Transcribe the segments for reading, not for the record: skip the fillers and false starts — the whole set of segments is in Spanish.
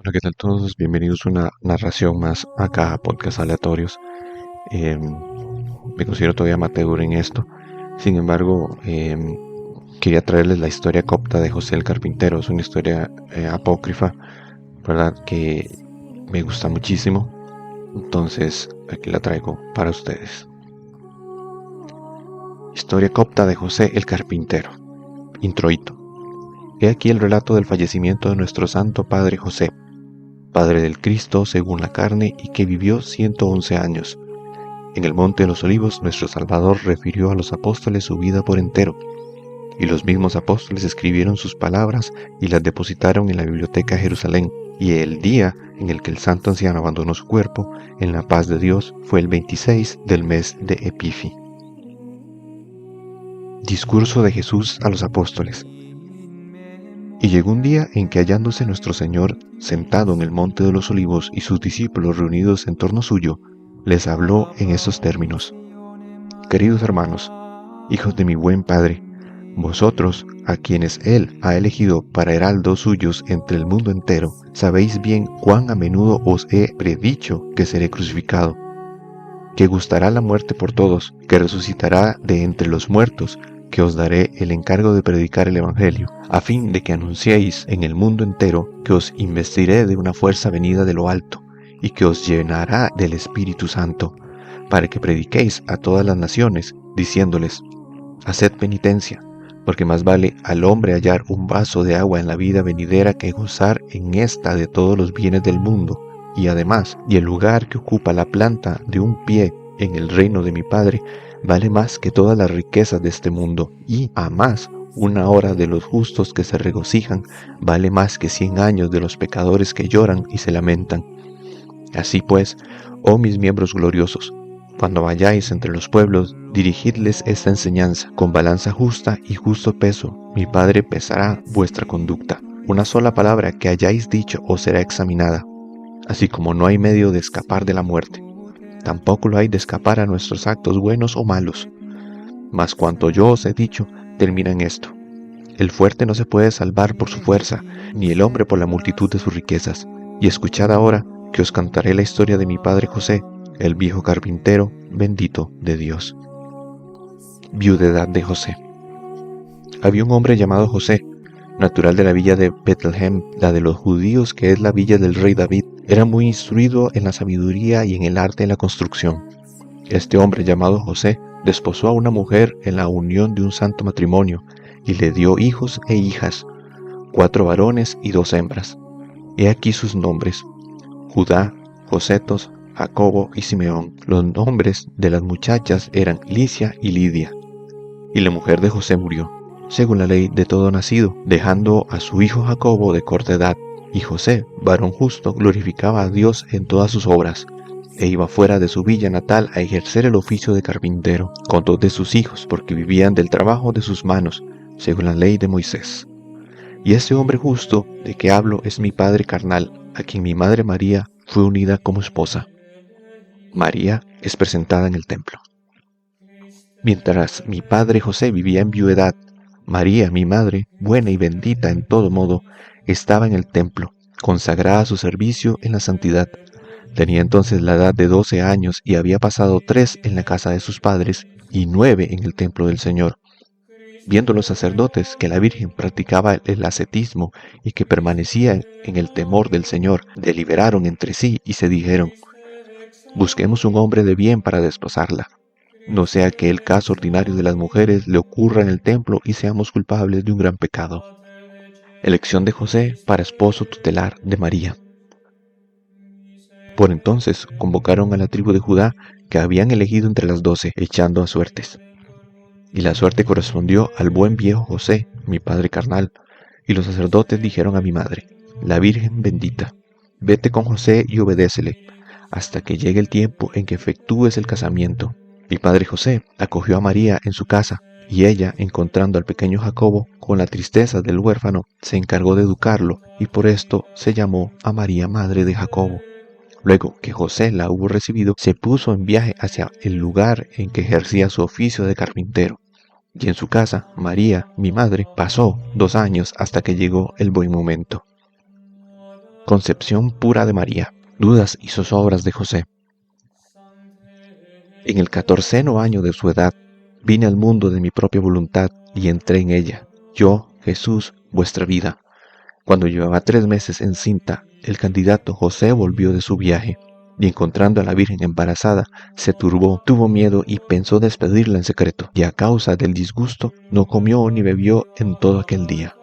Hola, ¿qué tal todos? Bienvenidos a una narración más acá a Podcast Aleatorios. Me considero todavía amateur en esto. Sin embargo, quería traerles la historia copta de José el Carpintero. Es una historia apócrifa, ¿verdad? Que me gusta muchísimo. Entonces, aquí la traigo para ustedes. Historia copta de José el Carpintero. Introito. He aquí el relato del fallecimiento de nuestro santo padre José, Padre del Cristo según la carne, y que vivió 111 años. En el Monte de los Olivos, nuestro Salvador refirió a los apóstoles su vida por entero, y los mismos apóstoles escribieron sus palabras y las depositaron en la biblioteca de Jerusalén. Y el día en el que el santo anciano abandonó su cuerpo, en la paz de Dios, fue el 26 del mes de Epifi. Discurso de Jesús a los apóstoles. Y llegó un día en que, hallándose nuestro Señor sentado en el Monte de los Olivos y sus discípulos reunidos en torno suyo, les habló en estos términos: Queridos hermanos, hijos de mi buen Padre, vosotros, a quienes Él ha elegido para heraldos suyos entre el mundo entero, sabéis bien cuán a menudo os he predicho que seré crucificado, que gustará la muerte por todos, que resucitará de entre los muertos, que os daré el encargo de predicar el Evangelio, a fin de que anunciéis en el mundo entero que os investiré de una fuerza venida de lo alto, y que os llenará del Espíritu Santo, para que prediquéis a todas las naciones, diciéndoles: haced penitencia, porque más vale al hombre hallar un vaso de agua en la vida venidera que gozar en esta de todos los bienes del mundo. Y además, el lugar que ocupa la planta de un pie en el reino de mi Padre vale más que todas las riquezas de este mundo, y a más, una hora de los justos que se regocijan vale más que 100 años de los pecadores que lloran y se lamentan. Así pues, oh mis miembros gloriosos, cuando vayáis entre los pueblos, dirigidles esta enseñanza: con balanza justa y justo peso, mi Padre pesará vuestra conducta. Una sola palabra que hayáis dicho os será examinada. Así como no hay medio de escapar de la muerte, tampoco lo hay de escapar a nuestros actos buenos o malos. Mas cuanto yo os he dicho, termina en esto: el fuerte no se puede salvar por su fuerza, ni el hombre por la multitud de sus riquezas. Y escuchad ahora que os contaré la historia de mi padre José, el viejo carpintero, bendito de Dios. Viudedad de José. Había un hombre llamado José, natural de la villa de Betlehem, la de los judíos, que es la villa del rey David. Era muy instruido en la sabiduría y en el arte de la construcción. Este hombre, llamado José, desposó a una mujer en la unión de un santo matrimonio, y le dio hijos e hijas, 4 varones y 2 hembras. He aquí sus nombres: Judá, Josetos, Jacobo y Simeón. Los nombres de las muchachas eran Licia y Lidia. Y la mujer de José murió, según la ley de todo nacido, dejando a su hijo Jacobo de corta edad. Y José, varón justo, glorificaba a Dios en todas sus obras, e iba fuera de su villa natal a ejercer el oficio de carpintero, con 2 de sus hijos, porque vivían del trabajo de sus manos, según la ley de Moisés. Y este hombre justo de que hablo es mi padre carnal, a quien mi madre María fue unida como esposa. María es presentada en el templo. Mientras mi padre José vivía en viudedad, María, mi madre, buena y bendita en todo modo, estaba en el templo, consagrada a su servicio en la santidad. Tenía entonces la edad de 12 años y había pasado 3 en la casa de sus padres y 9 en el templo del Señor. Viendo los sacerdotes que la Virgen practicaba el ascetismo y que permanecía en el temor del Señor, deliberaron entre sí y se dijeron: busquemos un hombre de bien para desposarla, no sea que el caso ordinario de las mujeres le ocurra en el templo y seamos culpables de un gran pecado. Elección de José para esposo tutelar de María. Por entonces convocaron a la tribu de Judá, que habían elegido entre las 12, echando a suertes. Y la suerte correspondió al buen viejo José, mi padre carnal. Y los sacerdotes dijeron a mi madre, la Virgen bendita: vete con José y obedécele, hasta que llegue el tiempo en que efectúes el casamiento. Mi padre José acogió a María en su casa, y ella, encontrando al pequeño Jacobo con la tristeza del huérfano, se encargó de educarlo, y por esto se llamó a María madre de Jacobo. Luego que José la hubo recibido, se puso en viaje hacia el lugar en que ejercía su oficio de carpintero. Y en su casa, María, mi madre, pasó 2 años hasta que llegó el buen momento. Concepción pura de María. Dudas y zozobras de José. En el 14º año de su edad, vine al mundo de mi propia voluntad y entré en ella, yo, Jesús, vuestra vida. Cuando llevaba 3 meses encinta, el candidato José volvió de su viaje, y encontrando a la Virgen embarazada, se turbó, tuvo miedo y pensó despedirla en secreto, y a causa del disgusto no comió ni bebió en todo aquel día.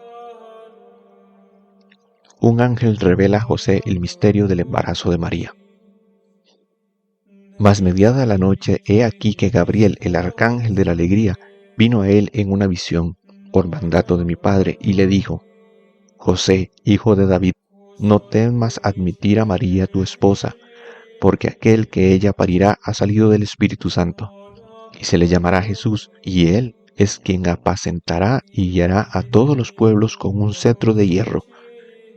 Un ángel revela a José el misterio del embarazo de María. Mas mediada la noche, he aquí que Gabriel, el arcángel de la alegría, vino a él en una visión, por mandato de mi padre, y le dijo: José, hijo de David, no temas admitir a María tu esposa, porque aquel que ella parirá ha salido del Espíritu Santo, y se le llamará Jesús, y él es quien apacentará y guiará a todos los pueblos con un cetro de hierro.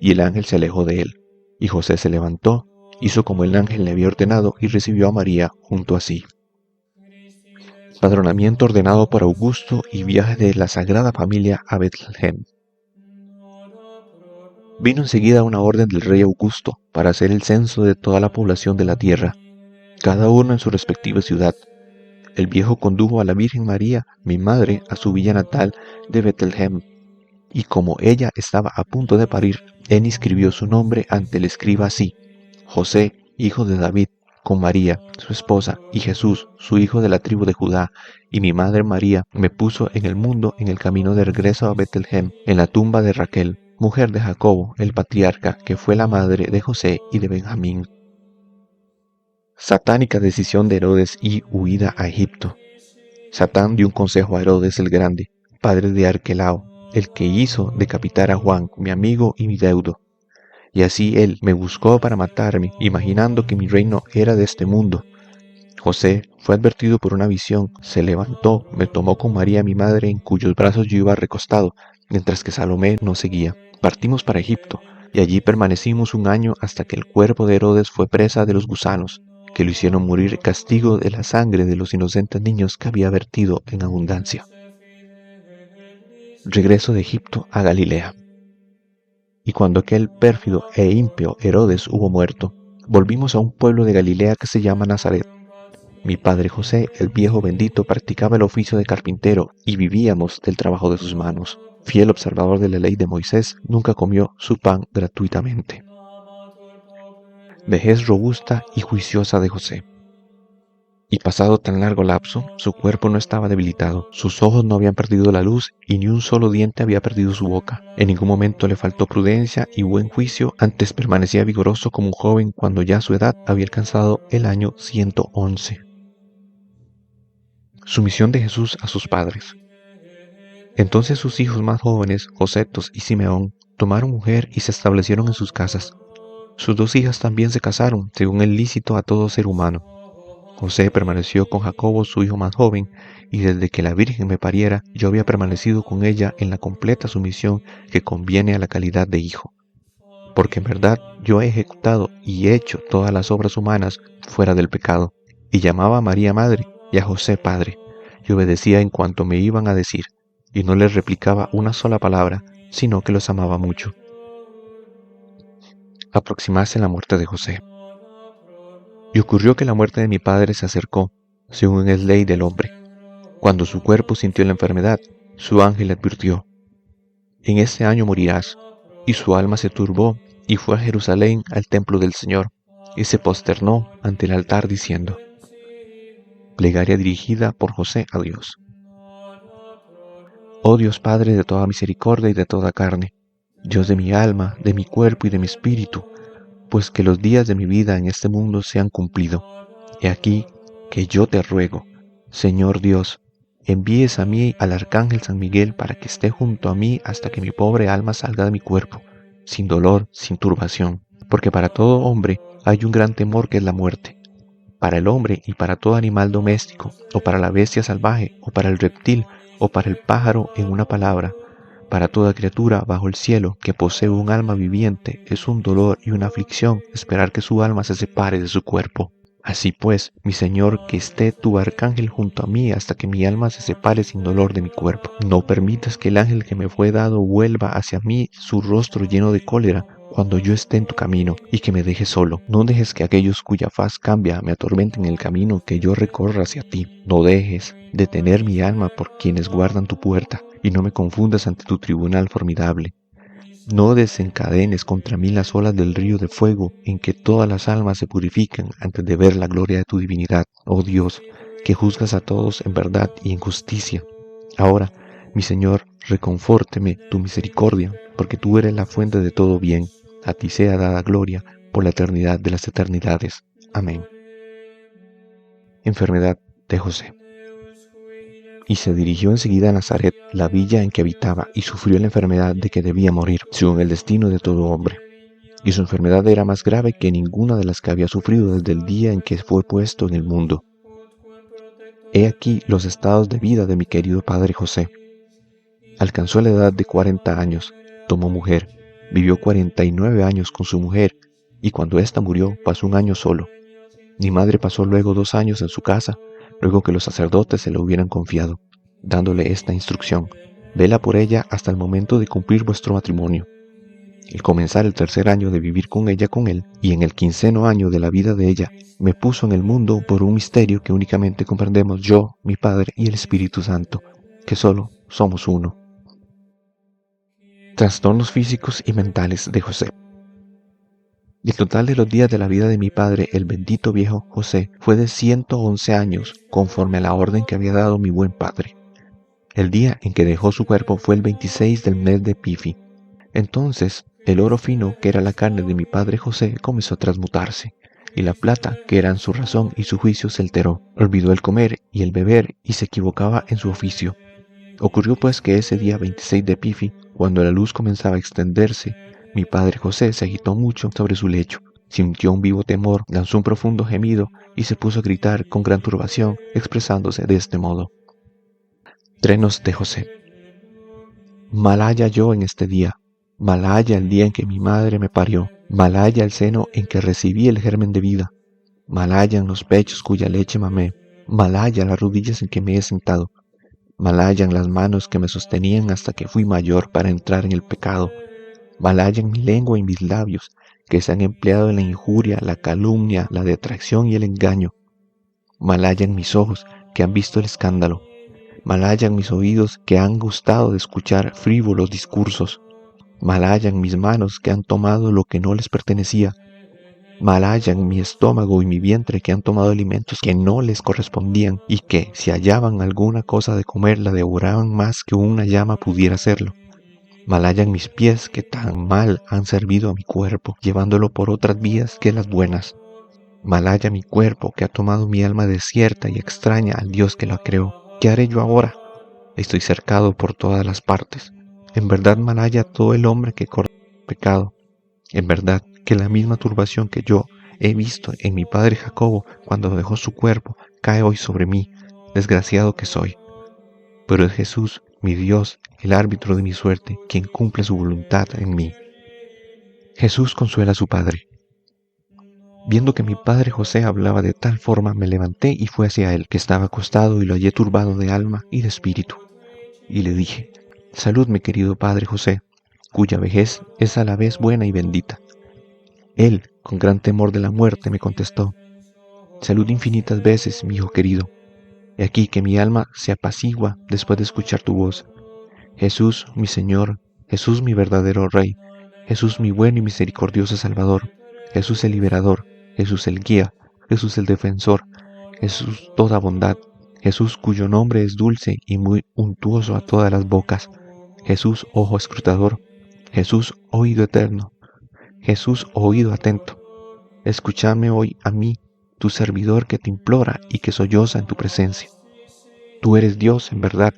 Y el ángel se alejó de él, y José se levantó, hizo como el ángel le había ordenado y recibió a María junto a sí. Padronamiento ordenado por Augusto y viaje de la Sagrada Familia a Betlehem. Vino enseguida una orden del rey Augusto para hacer el censo de toda la población de la tierra, cada uno en su respectiva ciudad. El viejo condujo a la Virgen María, mi madre, a su villa natal de Betlehem, y como ella estaba a punto de parir, él inscribió su nombre ante el escriba así: José, hijo de David, con María, su esposa, y Jesús, su hijo de la tribu de Judá. Y mi madre María me puso en el mundo en el camino de regreso a Betlehem, en la tumba de Raquel, mujer de Jacobo, el patriarca, que fue la madre de José y de Benjamín. Satánica decisión de Herodes y huida a Egipto. Satán dio un consejo a Herodes el Grande, padre de Arquelao, el que hizo decapitar a Juan, mi amigo y mi deudo. Y así él me buscó para matarme, imaginando que mi reino era de este mundo. José fue advertido por una visión, se levantó, me tomó con María mi madre, en cuyos brazos yo iba recostado, mientras que Salomé nos seguía. Partimos para Egipto, y allí permanecimos 1 año hasta que el cuerpo de Herodes fue presa de los gusanos, que lo hicieron morir castigo de la sangre de los inocentes niños que había vertido en abundancia. Regreso de Egipto a Galilea. Y cuando aquel pérfido e ímpio Herodes hubo muerto, volvimos a un pueblo de Galilea que se llama Nazaret. Mi padre José, el viejo bendito, practicaba el oficio de carpintero y vivíamos del trabajo de sus manos. Fiel observador de la ley de Moisés, nunca comió su pan gratuitamente. Vejez robusta y juiciosa de José. Y pasado tan largo lapso, su cuerpo no estaba debilitado, sus ojos no habían perdido la luz y ni un solo diente había perdido su boca. En ningún momento le faltó prudencia y buen juicio, antes permanecía vigoroso como un joven cuando ya su edad había alcanzado el año 111. Sumisión de Jesús a sus padres. Entonces sus hijos más jóvenes, Josetos y Simeón, tomaron mujer y se establecieron en sus casas. Sus 2 hijas también se casaron, según el lícito a todo ser humano. José permaneció con Jacobo, su hijo más joven, y desde que la Virgen me pariera, yo había permanecido con ella en la completa sumisión que conviene a la calidad de hijo. Porque en verdad yo he ejecutado y hecho todas las obras humanas fuera del pecado, y llamaba a María madre y a José padre, y obedecía en cuanto me iban a decir, y no les replicaba una sola palabra, sino que los amaba mucho. Aproximarse la muerte de José. Y ocurrió que la muerte de mi padre se acercó, según es ley del hombre. Cuando su cuerpo sintió la enfermedad, su ángel le advirtió: en este año morirás. Y su alma se turbó, y fue a Jerusalén al templo del Señor, y se posternó ante el altar diciendo: plegaria dirigida por José a Dios. Oh Dios Padre de toda misericordia y de toda carne, Dios de mi alma, de mi cuerpo y de mi espíritu, pues que los días de mi vida en este mundo se han cumplido. He aquí que yo te ruego, Señor Dios, envíes a mí al arcángel San Miguel para que esté junto a mí hasta que mi pobre alma salga de mi cuerpo, sin dolor, sin turbación, porque para todo hombre hay un gran temor que es la muerte. Para el hombre y para todo animal doméstico, o para la bestia salvaje, o para el reptil, o para el pájaro, en una palabra, para toda criatura bajo el cielo que posee un alma viviente, es un dolor y una aflicción esperar que su alma se separe de su cuerpo. Así pues, mi Señor, que esté tu arcángel junto a mí hasta que mi alma se separe sin dolor de mi cuerpo. No permitas que el ángel que me fue dado vuelva hacia mí su rostro lleno de cólera, cuando yo esté en tu camino y que me dejes solo. No dejes que aquellos cuya faz cambia me atormenten el camino que yo recorra hacia ti. No dejes detener mi alma por quienes guardan tu puerta, y no me confundas ante tu tribunal formidable. No desencadenes contra mí las olas del río de fuego en que todas las almas se purifican antes de ver la gloria de tu divinidad, oh Dios, que juzgas a todos en verdad y en justicia. Ahora, mi Señor, reconfórteme tu misericordia, porque tú eres la fuente de todo bien. A ti sea dada gloria por la eternidad de las eternidades. Amén. Enfermedad de José. Y se dirigió enseguida a Nazaret, la villa en que habitaba, y sufrió la enfermedad de que debía morir, según el destino de todo hombre. Y su enfermedad era más grave que ninguna de las que había sufrido desde el día en que fue puesto en el mundo. He aquí los estados de vida de mi querido padre José. Alcanzó la edad de 40 años, tomó mujer, vivió 49 años con su mujer, y cuando ésta murió pasó 1 año solo. Mi madre pasó luego 2 años en su casa, luego que los sacerdotes se lo hubieran confiado, dándole esta instrucción: vela por ella hasta el momento de cumplir vuestro matrimonio. Al comenzar el 3er año de vivir con él, y en el 15º año de la vida de ella, me puso en el mundo por un misterio que únicamente comprendemos yo, mi Padre y el Espíritu Santo, que solo somos uno. Trastornos físicos y mentales de José. El total de los días de la vida de mi padre, el bendito viejo José, fue de 111 años, conforme a la orden que había dado mi buen padre. El día en que dejó su cuerpo fue el 26 del mes de Pifi. Entonces, el oro fino, que era la carne de mi padre José, comenzó a transmutarse, y la plata, que eran su razón y su juicio, se alteró. Olvidó el comer y el beber, y se equivocaba en su oficio. Ocurrió pues que ese día 26 de Pifi, cuando la luz comenzaba a extenderse, mi padre José se agitó mucho sobre su lecho, sintió un vivo temor, lanzó un profundo gemido y se puso a gritar con gran turbación, expresándose de este modo: Trenos de José. Mal haya yo en este día, mal haya el día en que mi madre me parió, mal haya el seno en que recibí el germen de vida, mal hayan los pechos cuya leche mamé, mal haya las rodillas en que me he sentado, mal hayan las manos que me sostenían hasta que fui mayor para entrar en el pecado, mal hayan mi lengua y mis labios, que se han empleado en la injuria, la calumnia, la detracción y el engaño. Mal hayan mis ojos, que han visto el escándalo. Mal hayan mis oídos, que han gustado de escuchar frívolos discursos. Mal hayan mis manos, que han tomado lo que no les pertenecía. Mal hayan mi estómago y mi vientre, que han tomado alimentos que no les correspondían y que, si hallaban alguna cosa de comer, la devoraban más que una llama pudiera hacerlo. Mal hayan mis pies, que tan mal han servido a mi cuerpo, llevándolo por otras vías que las buenas. Mal haya mi cuerpo, que ha tomado mi alma desierta y extraña al Dios que la creó. ¿Qué haré yo ahora? Estoy cercado por todas las partes. En verdad mal haya todo el hombre que corre el pecado. En verdad que la misma turbación que yo he visto en mi padre Jacobo cuando dejó su cuerpo cae hoy sobre mí, desgraciado que soy. Pero es Jesús, mi Dios, el árbitro de mi suerte, quien cumple su voluntad en mí. Jesús consuela a su padre. Viendo que mi padre José hablaba de tal forma, me levanté y fui hacia él, que estaba acostado, y lo hallé turbado de alma y de espíritu. Y le dije: Salud, mi querido padre José, cuya vejez es a la vez buena y bendita. Él, con gran temor de la muerte, me contestó: Salud infinitas veces, mi hijo querido. He aquí que mi alma se apacigua después de escuchar tu voz. Jesús, mi Señor, Jesús, mi verdadero Rey, Jesús, mi bueno y misericordioso Salvador, Jesús el liberador, Jesús el guía, Jesús el defensor, Jesús toda bondad, Jesús cuyo nombre es dulce y muy untuoso a todas las bocas, Jesús ojo escrutador, Jesús oído eterno, Jesús oído atento. Escúchame hoy a mí, tu servidor que te implora y que solloza en tu presencia. Tú eres Dios en verdad.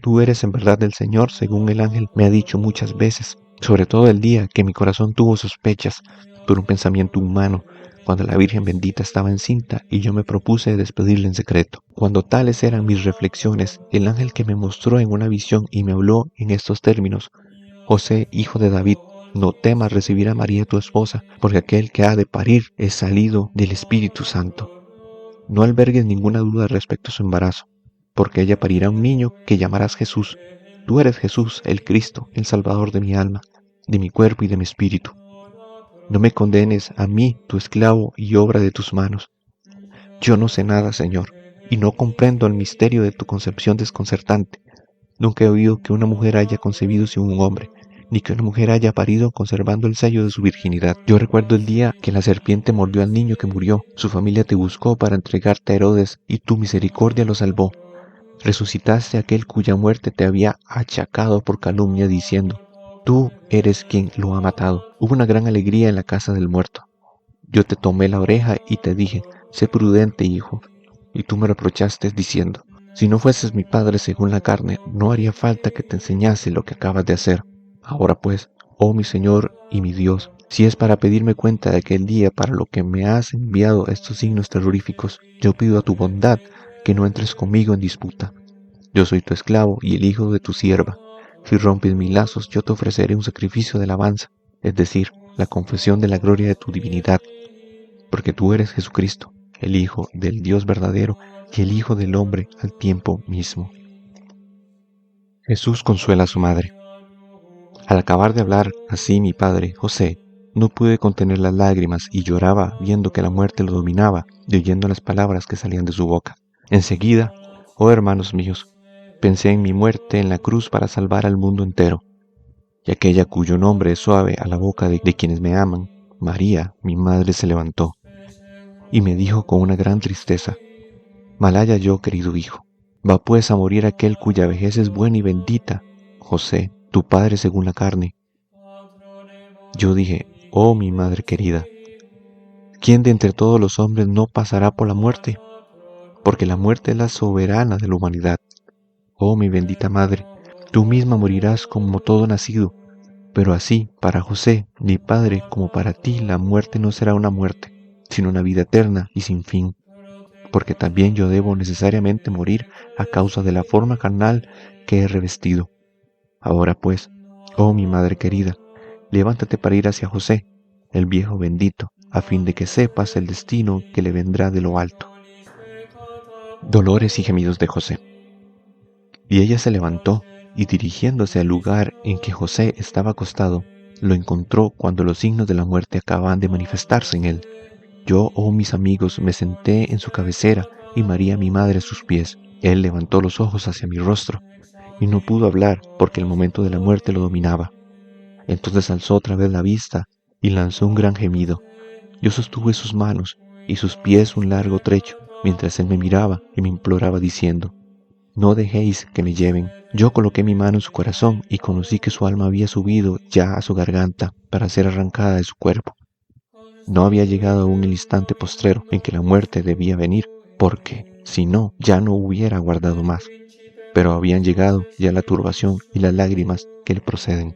Tú eres en verdad el Señor, según el ángel me ha dicho muchas veces, sobre todo el día que mi corazón tuvo sospechas por un pensamiento humano, cuando la Virgen bendita estaba encinta y yo me propuse despedirla en secreto. Cuando tales eran mis reflexiones, el ángel que me mostró en una visión y me habló en estos términos: José, hijo de David, no temas recibir a María tu esposa, porque aquel que ha de parir es salido del Espíritu Santo. No albergues ninguna duda respecto a su embarazo, porque ella parirá un niño que llamarás Jesús. Tú eres Jesús, el Cristo, el Salvador de mi alma, de mi cuerpo y de mi espíritu. No me condenes a mí, tu esclavo y obra de tus manos. Yo no sé nada, Señor, y no comprendo el misterio de tu concepción desconcertante. Nunca he oído que una mujer haya concebido sin un hombre, ni que una mujer haya parido conservando el sello de su virginidad. Yo recuerdo el día que la serpiente mordió al niño que murió. Su familia te buscó para entregarte a Herodes, y tu misericordia lo salvó. Resucitaste a aquel cuya muerte te había achacado por calumnia, diciendo, tú eres quien lo ha matado. Hubo una gran alegría en la casa del muerto. Yo te tomé la oreja y te dije, sé prudente, hijo. Y tú me reprochaste diciendo, si no fueses mi padre según la carne, no haría falta que te enseñase lo que acabas de hacer. Ahora pues, oh mi Señor y mi Dios, si es para pedirme cuenta de aquel día para lo que me has enviado estos signos terroríficos, yo pido a tu bondad que no entres conmigo en disputa. Yo soy tu esclavo y el hijo de tu sierva. Si rompes mis lazos, yo te ofreceré un sacrificio de alabanza, es decir, la confesión de la gloria de tu divinidad, porque tú eres Jesucristo, el Hijo del Dios verdadero y el Hijo del hombre al tiempo mismo. Jesús consuela a su madre. Al acabar de hablar así mi padre, José, no pude contener las lágrimas y lloraba viendo que la muerte lo dominaba y oyendo las palabras que salían de su boca. Enseguida, oh hermanos míos, pensé en mi muerte en la cruz para salvar al mundo entero, y aquella cuyo nombre es suave a la boca de quienes me aman, María, mi madre, se levantó y me dijo con una gran tristeza, mal haya yo, querido hijo, va pues a morir aquel cuya vejez es buena y bendita, José, tu padre según la carne. Yo dije, oh mi madre querida, ¿quién de entre todos los hombres no pasará por la muerte? Porque la muerte es la soberana de la humanidad. Oh mi bendita madre, tú misma morirás como todo nacido, pero así, para José, mi padre, como para ti, la muerte no será una muerte, sino una vida eterna y sin fin, porque también yo debo necesariamente morir a causa de la forma carnal que he revestido. Ahora pues, oh mi madre querida, levántate para ir hacia José, el viejo bendito, a fin de que sepas el destino que le vendrá de lo alto. Dolores y gemidos de José. Y ella se levantó, y dirigiéndose al lugar en que José estaba acostado, lo encontró cuando los signos de la muerte acababan de manifestarse en él. Yo, oh mis amigos, me senté en su cabecera, y María mi madre a sus pies. Él levantó los ojos hacia mi rostro, y no pudo hablar porque el momento de la muerte lo dominaba. Entonces alzó otra vez la vista, y lanzó un gran gemido. Yo sostuve sus manos, y sus pies un largo trecho, mientras él me miraba y me imploraba diciendo, no dejéis que me lleven. Yo coloqué mi mano en su corazón y conocí que su alma había subido ya a su garganta para ser arrancada de su cuerpo. No había llegado aún el instante postrero en que la muerte debía venir, porque, si no, ya no hubiera aguardado más. Pero habían llegado ya la turbación y las lágrimas que le proceden.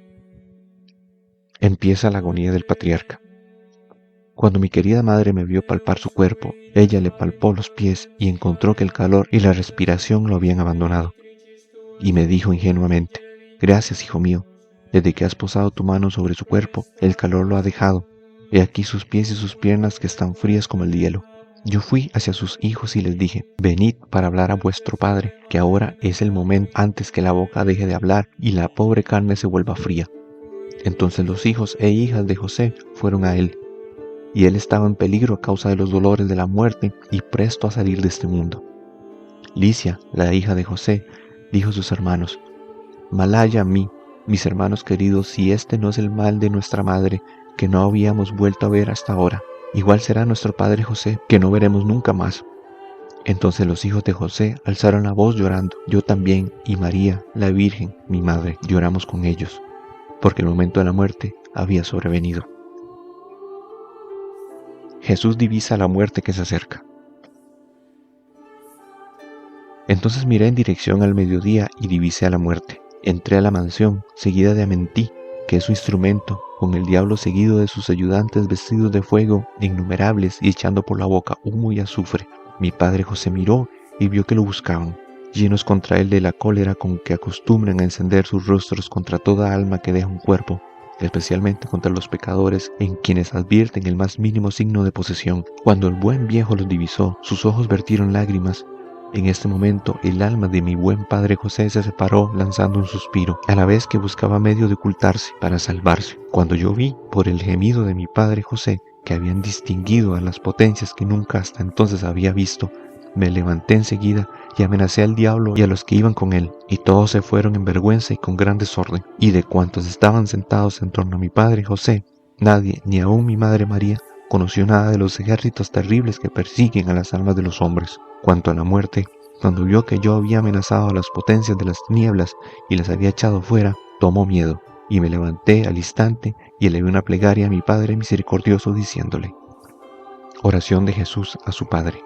Empieza la agonía del patriarca. Cuando mi querida madre me vio palpar su cuerpo, ella le palpó los pies y encontró que el calor y la respiración lo habían abandonado. Y me dijo ingenuamente, gracias, hijo mío, desde que has posado tu mano sobre su cuerpo, el calor lo ha dejado. He aquí sus pies y sus piernas que están frías como el hielo. Yo fui hacia sus hijos y les dije, venid para hablar a vuestro padre, que ahora es el momento antes que la boca deje de hablar y la pobre carne se vuelva fría. Entonces los hijos e hijas de José fueron a él, y él estaba en peligro a causa de los dolores de la muerte y presto a salir de este mundo. Licia, la hija de José, dijo a sus hermanos, mal haya a mí, mis hermanos queridos, si este no es el mal de nuestra madre, que no habíamos vuelto a ver hasta ahora. Igual será nuestro padre José, que no veremos nunca más. Entonces los hijos de José alzaron la voz llorando. Yo también, y María, la Virgen, mi madre, lloramos con ellos, porque el momento de la muerte había sobrevenido. Jesús divisa la muerte que se acerca. Entonces miré en dirección al mediodía y divisé a la muerte. Entré a la mansión, seguida de Amentí, que es su instrumento, con el diablo seguido de sus ayudantes vestidos de fuego, innumerables, y echando por la boca humo y azufre. Mi padre José miró y vio que lo buscaban, llenos contra él de la cólera con que acostumbran a encender sus rostros contra toda alma que deja un cuerpo, especialmente contra los pecadores en quienes advierten el más mínimo signo de posesión. Cuando el buen viejo los divisó, sus ojos vertieron lágrimas, En este momento el alma de mi buen padre José se separó lanzando un suspiro, a la vez que buscaba medio de ocultarse para salvarse. Cuando yo vi por el gemido de mi padre José que habían distinguido a las potencias que nunca hasta entonces había visto, me levanté enseguida y amenacé al diablo y a los que iban con él, y todos se fueron en vergüenza y con gran desorden. Y de cuantos estaban sentados en torno a mi padre José, nadie, ni aun mi madre María, conoció nada de los ejércitos terribles que persiguen a las almas de los hombres. Cuanto a la muerte, cuando vio que yo había amenazado a las potencias de las tinieblas y las había echado fuera, tomó miedo, y me levanté al instante y elevé una plegaria a mi Padre misericordioso diciéndole: Oración de Jesús a su Padre.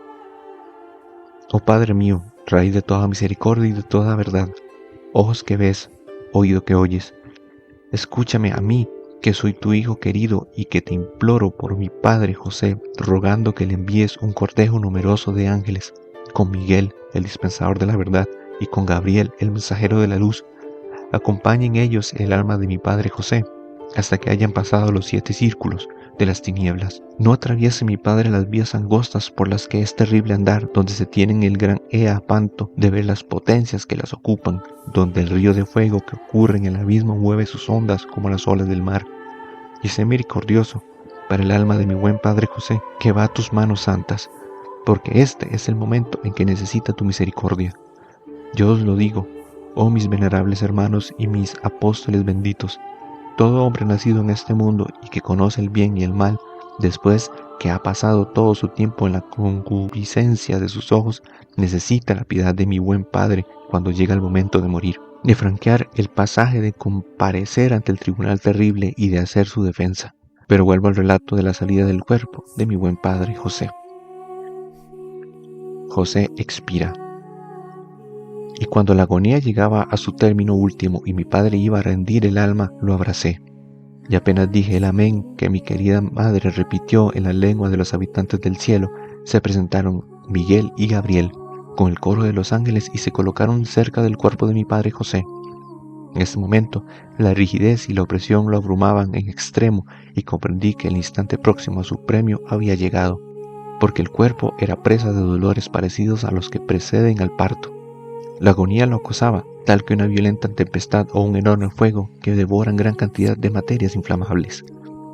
Oh Padre mío, raíz de toda misericordia y de toda verdad, ojos que ves, oído que oyes, escúchame a mí, que soy tu Hijo querido y que te imploro por mi Padre José, rogando que le envíes un cortejo numeroso de ángeles, con Miguel, el dispensador de la verdad, y con Gabriel, el mensajero de la luz. Acompañen ellos el alma de mi Padre José, hasta que hayan pasado los 7 círculos de las tinieblas. No atraviese mi Padre las vías angostas por las que es terrible andar, donde se tienen el gran espanto de ver las potencias que las ocupan, donde el río de fuego que ocurre en el abismo mueve sus ondas como las olas del mar. Y sé misericordioso para el alma de mi buen Padre José, que va a tus manos santas, porque este es el momento en que necesita tu misericordia. Yo os lo digo, oh mis venerables hermanos y mis apóstoles benditos, todo hombre nacido en este mundo y que conoce el bien y el mal, después que ha pasado todo su tiempo en la concupiscencia de sus ojos, necesita la piedad de mi buen Padre cuando llega el momento de morir, de franquear el pasaje, de comparecer ante el tribunal terrible y de hacer su defensa. Pero vuelvo al relato de la salida del cuerpo de mi buen Padre José. José expira. Y cuando la agonía llegaba a su término último y mi padre iba a rendir el alma, lo abracé. Y apenas dije el amén que mi querida madre repitió en la lengua de los habitantes del cielo, se presentaron Miguel y Gabriel con el coro de los ángeles y se colocaron cerca del cuerpo de mi padre José. En ese momento, la rigidez y la opresión lo abrumaban en extremo y comprendí que el instante próximo a su premio había llegado, porque el cuerpo era presa de dolores parecidos a los que preceden al parto. La agonía lo acosaba, tal que una violenta tempestad o un enorme fuego que devoran gran cantidad de materias inflamables.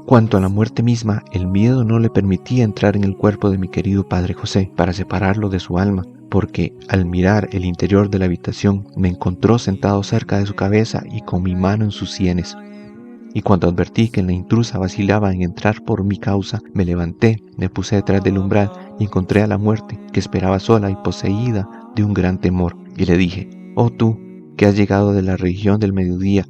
Cuanto a la muerte misma, el miedo no le permitía entrar en el cuerpo de mi querido padre José para separarlo de su alma, porque al mirar el interior de la habitación me encontró sentado cerca de su cabeza y con mi mano en sus sienes. Y cuando advertí que la intrusa vacilaba en entrar por mi causa, me levanté, me puse detrás del umbral y encontré a la muerte, que esperaba sola y poseída de un gran temor. Y le dije: Oh tú, que has llegado de la región del mediodía,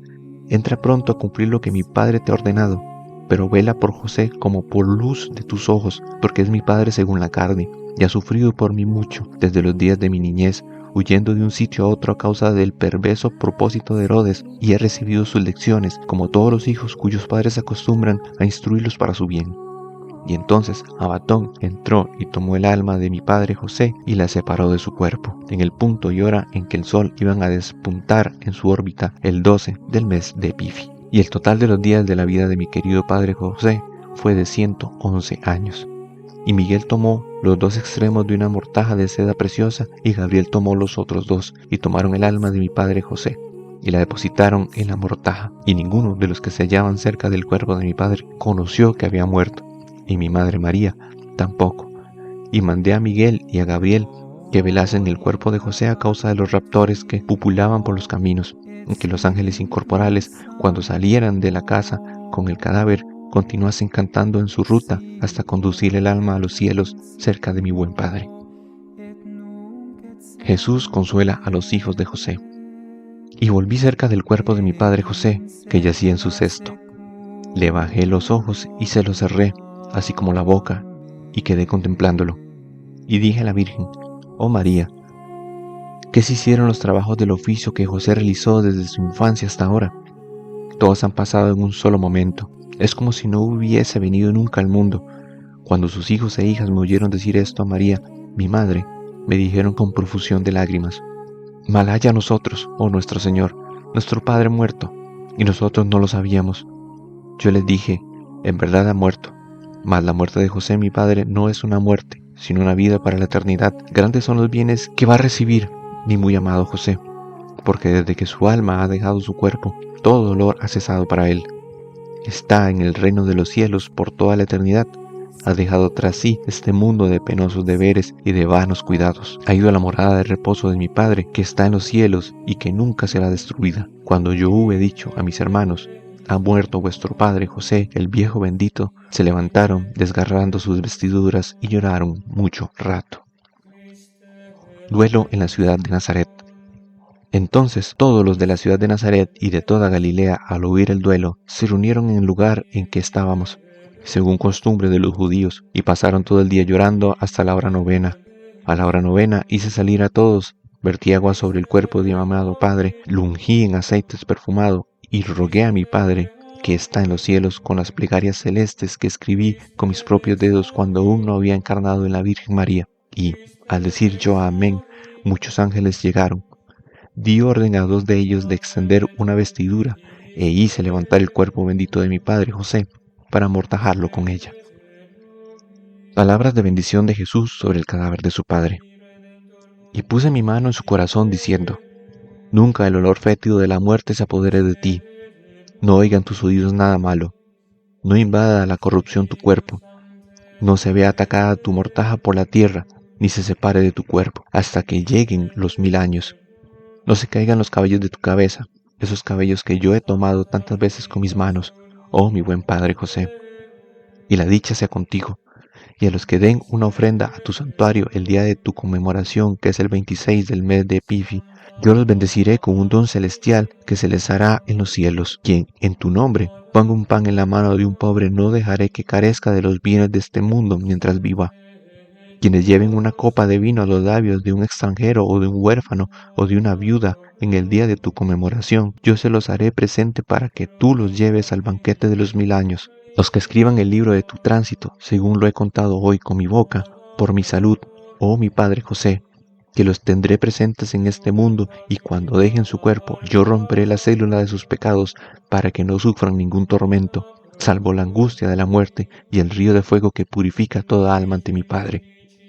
entra pronto a cumplir lo que mi padre te ha ordenado, pero vela por José como por luz de tus ojos, porque es mi padre según la carne, y ha sufrido por mí mucho desde los días de mi niñez, huyendo de un sitio a otro a causa del perverso propósito de Herodes, y he recibido sus lecciones, como todos los hijos cuyos padres acostumbran a instruirlos para su bien. Y entonces Abatón entró y tomó el alma de mi padre José y la separó de su cuerpo, en el punto y hora en que el sol iban a despuntar en su órbita el 12 del mes de Epifi. Y el total de los días de la vida de mi querido padre José fue de 111 años. Y Miguel tomó los 2 extremos de una mortaja de seda preciosa, y Gabriel tomó los otros 2, y tomaron el alma de mi padre José, y la depositaron en la mortaja. Y ninguno de los que se hallaban cerca del cuerpo de mi padre conoció que había muerto, y mi madre María tampoco. Y mandé a Miguel y a Gabriel que velasen el cuerpo de José a causa de los raptores que pupulaban por los caminos, y que los ángeles incorporales, cuando salieran de la casa con el cadáver, continuasen cantando en su ruta hasta conducir el alma a los cielos cerca de mi buen Padre. Jesús consuela a los hijos de José. Y volví cerca del cuerpo de mi padre José, que yacía en su cesto. Le bajé los ojos y se los cerré, así como la boca, y quedé contemplándolo. Y dije a la Virgen: Oh María, ¿qué se hicieron los trabajos del oficio que José realizó desde su infancia hasta ahora? Todos han pasado en un solo momento. Es como si no hubiese venido nunca al mundo. Cuando sus hijos e hijas me oyeron decir esto a María, mi madre, me dijeron con profusión de lágrimas: Mal haya a nosotros, oh nuestro Señor, nuestro Padre muerto, y nosotros no lo sabíamos. Yo les dije: En verdad ha muerto, mas la muerte de José mi padre no es una muerte, sino una vida para la eternidad. Grandes son los bienes que va a recibir mi muy amado José, porque desde que su alma ha dejado su cuerpo, todo dolor ha cesado para él. Está en el reino de los cielos por toda la eternidad. Ha dejado tras sí este mundo de penosos deberes y de vanos cuidados. Ha ido a la morada de reposo de mi Padre, que está en los cielos y que nunca será destruida. Cuando yo hube dicho a mis hermanos: ha muerto vuestro padre José, el viejo bendito, se levantaron, desgarrando sus vestiduras, y lloraron mucho rato. Duelo en la ciudad de Nazaret. Entonces todos los de la ciudad de Nazaret y de toda Galilea, al oír el duelo, se reunieron en el lugar en que estábamos, según costumbre de los judíos, y pasaron todo el día llorando hasta la hora novena. A la hora novena hice salir a todos, vertí agua sobre el cuerpo de mi amado Padre, lo ungí en aceites perfumado, y rogué a mi Padre, que está en los cielos, con las plegarias celestes que escribí con mis propios dedos cuando aún no había encarnado en la Virgen María. Y, al decir yo amén, muchos ángeles llegaron. Di orden a 2 de ellos de extender una vestidura, e hice levantar el cuerpo bendito de mi padre José, para amortajarlo con ella. Palabras de bendición de Jesús sobre el cadáver de su padre. Y puse mi mano en su corazón diciendo: nunca el olor fétido de la muerte se apodere de ti. No oigan tus oídos nada malo. No invada la corrupción tu cuerpo. No se vea atacada tu mortaja por la tierra, ni se separe de tu cuerpo, hasta que lleguen los 1000 años. No se caigan los cabellos de tu cabeza, esos cabellos que yo he tomado tantas veces con mis manos, oh mi buen Padre José. Y la dicha sea contigo, y a los que den una ofrenda a tu santuario el día de tu conmemoración, que es el 26 del mes de Epifi, yo los bendeciré con un don celestial que se les hará en los cielos. Quien, en tu nombre, ponga un pan en la mano de un pobre, no dejaré que carezca de los bienes de este mundo mientras viva. Quienes lleven una copa de vino a los labios de un extranjero o de un huérfano o de una viuda en el día de tu conmemoración, yo se los haré presente para que tú los lleves al banquete de los 1000 años. Los que escriban el libro de tu tránsito, según lo he contado hoy con mi boca, por mi salud, oh mi Padre José, que los tendré presentes en este mundo, y cuando dejen su cuerpo, yo romperé la célula de sus pecados para que no sufran ningún tormento, salvo la angustia de la muerte y el río de fuego que purifica toda alma ante mi Padre.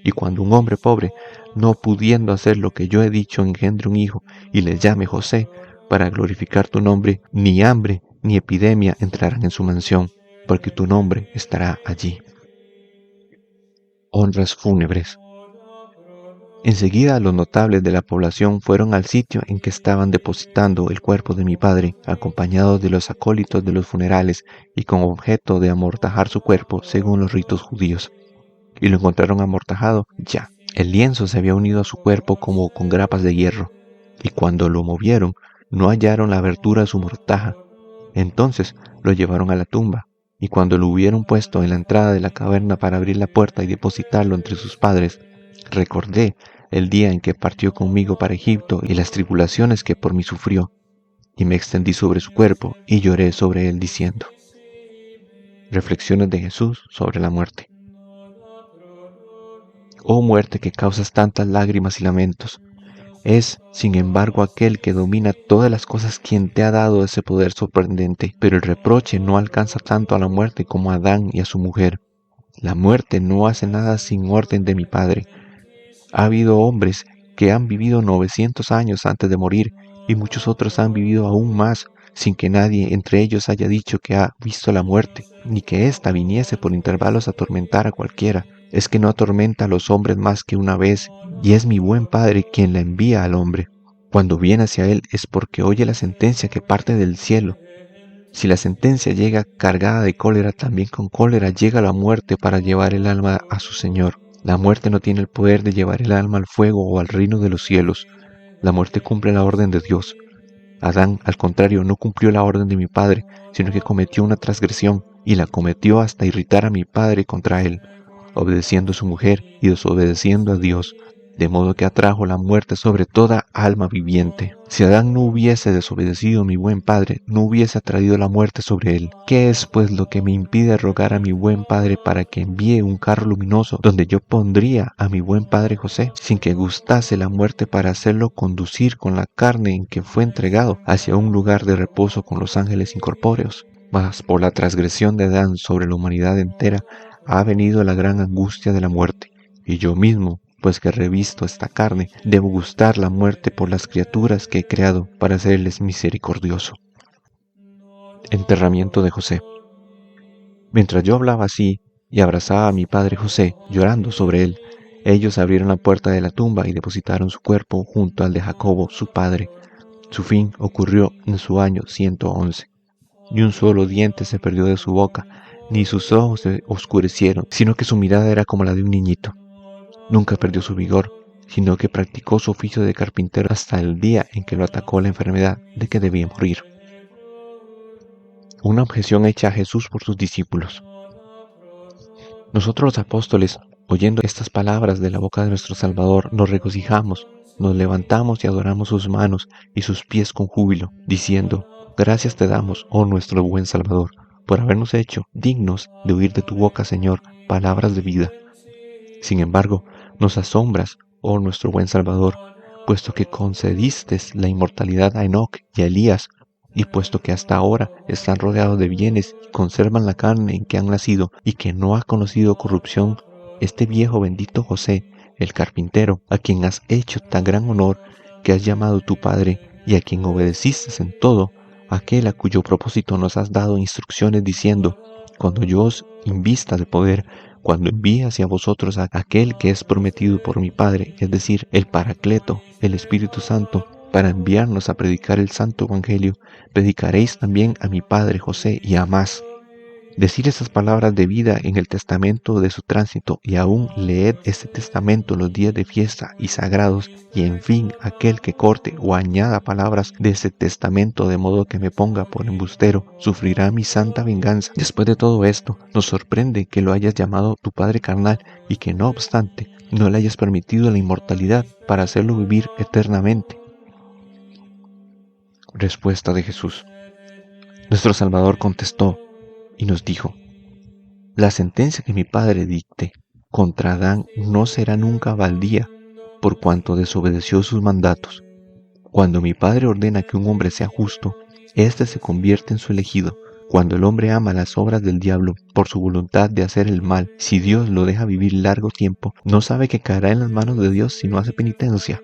Y cuando un hombre pobre, no pudiendo hacer lo que yo he dicho, engendre un hijo y le llame José, para glorificar tu nombre, ni hambre ni epidemia entrarán en su mansión, porque tu nombre estará allí. Honras fúnebres. Enseguida los notables de la población fueron al sitio en que estaban depositando el cuerpo de mi padre, acompañados de los acólitos de los funerales y con objeto de amortajar su cuerpo según los ritos judíos. Y lo encontraron amortajado ya. El lienzo se había unido a su cuerpo como con grapas de hierro, y cuando lo movieron, no hallaron la abertura de su mortaja. Entonces lo llevaron a la tumba, y cuando lo hubieron puesto en la entrada de la caverna para abrir la puerta y depositarlo entre sus padres, recordé el día en que partió conmigo para Egipto y las tribulaciones que por mí sufrió, y me extendí sobre su cuerpo y lloré sobre él diciendo. Reflexiones de Jesús sobre la muerte. Oh muerte que causas tantas lágrimas y lamentos, es, sin embargo, aquel que domina todas las cosas quien te ha dado ese poder sorprendente, pero el reproche no alcanza tanto a la muerte como a Adán y a su mujer. La muerte no hace nada sin orden de mi Padre. Ha habido hombres que han vivido 900 años antes de morir, y muchos otros han vivido aún más, sin que nadie entre ellos haya dicho que ha visto la muerte, ni que ésta viniese por intervalos a atormentar a cualquiera. Es que no atormenta a los hombres más que una vez, y es mi buen Padre quien la envía al hombre. Cuando viene hacia él es porque oye la sentencia que parte del cielo. Si la sentencia llega cargada de cólera, también con cólera llega la muerte para llevar el alma a su Señor. La muerte no tiene el poder de llevar el alma al fuego o al reino de los cielos. La muerte cumple la orden de Dios. Adán, al contrario, no cumplió la orden de mi Padre, sino que cometió una transgresión, y la cometió hasta irritar a mi Padre contra él, obedeciendo a su mujer y desobedeciendo a Dios, de modo que atrajo la muerte sobre toda alma viviente. Si Adán no hubiese desobedecido a mi buen Padre, no hubiese atraído la muerte sobre él. ¿Qué es pues lo que me impide rogar a mi buen Padre para que envíe un carro luminoso donde yo pondría a mi buen Padre José, sin que gustase la muerte, para hacerlo conducir con la carne en que fue entregado hacia un lugar de reposo con los ángeles incorpóreos? Mas por la transgresión de Adán sobre la humanidad entera ha venido la gran angustia de la muerte, y yo mismo, pues que revisto esta carne, debo gustar la muerte por las criaturas que he creado para serles misericordioso. Enterramiento de José. Mientras yo hablaba así y abrazaba a mi padre José, llorando sobre él, ellos abrieron la puerta de la tumba y depositaron su cuerpo junto al de Jacobo, su padre. Su fin ocurrió en su año 111. Ni un solo diente se perdió de su boca, ni sus ojos se oscurecieron, sino que su mirada era como la de un niñito. Nunca perdió su vigor, sino que practicó su oficio de carpintero hasta el día en que lo atacó la enfermedad de que debía morir. Una objeción hecha a Jesús por sus discípulos. Nosotros los apóstoles, oyendo estas palabras de la boca de nuestro Salvador, nos regocijamos, nos levantamos y adoramos sus manos y sus pies con júbilo, diciendo: Gracias te damos, oh nuestro buen Salvador, por habernos hecho dignos de oír de tu boca, Señor, palabras de vida. Sin embargo, nos asombras, oh nuestro buen Salvador, puesto que concediste la inmortalidad a Enoc y a Elías, y puesto que hasta ahora están rodeados de bienes y conservan la carne en que han nacido y que no ha conocido corrupción, este viejo bendito José, el carpintero, a quien has hecho tan gran honor, que has llamado tu Padre y a quien obedeciste en todo, aquel a cuyo propósito nos has dado instrucciones diciendo: cuando yo os invista de poder, cuando envíe hacia vosotros a aquel que es prometido por mi Padre, es decir, el Paracleto, el Espíritu Santo, para enviarnos a predicar el Santo Evangelio, predicaréis también a mi padre José y a más. Decir esas palabras de vida en el testamento de su tránsito, y aún leed este testamento los días de fiesta y sagrados, y en fin aquel que corte o añada palabras de ese testamento de modo que me ponga por embustero, sufrirá mi santa venganza. Después de todo esto, nos sorprende que lo hayas llamado tu padre carnal y que no obstante no le hayas permitido la inmortalidad para hacerlo vivir eternamente. Respuesta de Jesús. Nuestro Salvador contestó y nos dijo: la sentencia que mi Padre dicte contra Adán no será nunca baldía, por cuanto desobedeció sus mandatos. Cuando mi Padre ordena que un hombre sea justo, éste se convierte en su elegido. Cuando el hombre ama las obras del diablo por su voluntad de hacer el mal, si Dios lo deja vivir largo tiempo, no sabe que caerá en las manos de Dios si no hace penitencia.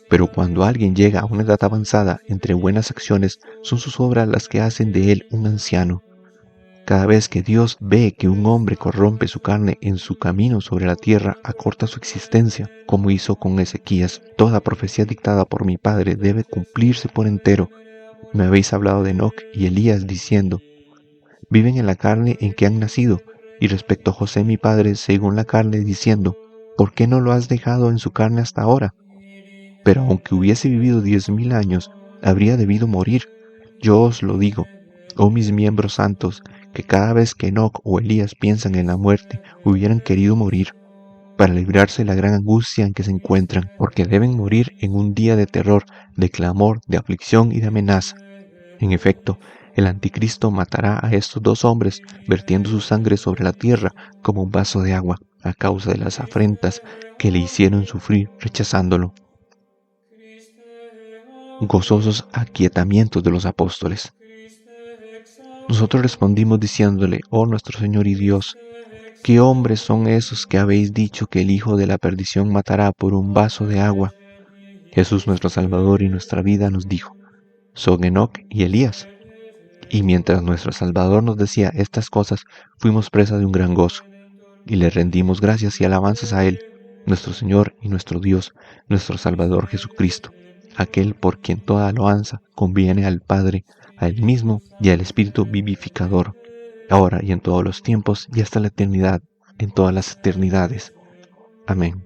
Pero cuando alguien llega a una edad avanzada entre buenas acciones, son sus obras las que hacen de él un anciano. Cada vez que Dios ve que un hombre corrompe su carne en su camino sobre la tierra, acorta su existencia, como hizo con Ezequías. Toda profecía dictada por mi Padre debe cumplirse por entero. Me habéis hablado de Enoc y Elías diciendo: viven en la carne en que han nacido, y respecto a José mi Padre, según la carne, diciendo: ¿por qué no lo has dejado en su carne hasta ahora? Pero aunque hubiese vivido 10,000 años, habría debido morir. Yo os lo digo, oh mis miembros santos, que cada vez que Enoc o Elías piensan en la muerte, hubieran querido morir, para librarse de la gran angustia en que se encuentran, porque deben morir en un día de terror, de clamor, de aflicción y de amenaza. En efecto, el anticristo matará a estos dos hombres, vertiendo su sangre sobre la tierra como un vaso de agua, a causa de las afrentas que le hicieron sufrir rechazándolo. Gozosos aquietamientos de los apóstoles. Nosotros respondimos diciéndole: oh nuestro Señor y Dios, ¿qué hombres son esos que habéis dicho que el Hijo de la perdición matará por un vaso de agua? Jesús, nuestro Salvador y nuestra vida, nos dijo: son Enoc y Elías. Y mientras nuestro Salvador nos decía estas cosas, fuimos presa de un gran gozo, y le rendimos gracias y alabanzas a Él, nuestro Señor y nuestro Dios, nuestro Salvador Jesucristo, aquel por quien toda alabanza conviene al Padre, a Él mismo y al Espíritu vivificador, ahora y en todos los tiempos y hasta la eternidad, en todas las eternidades. Amén.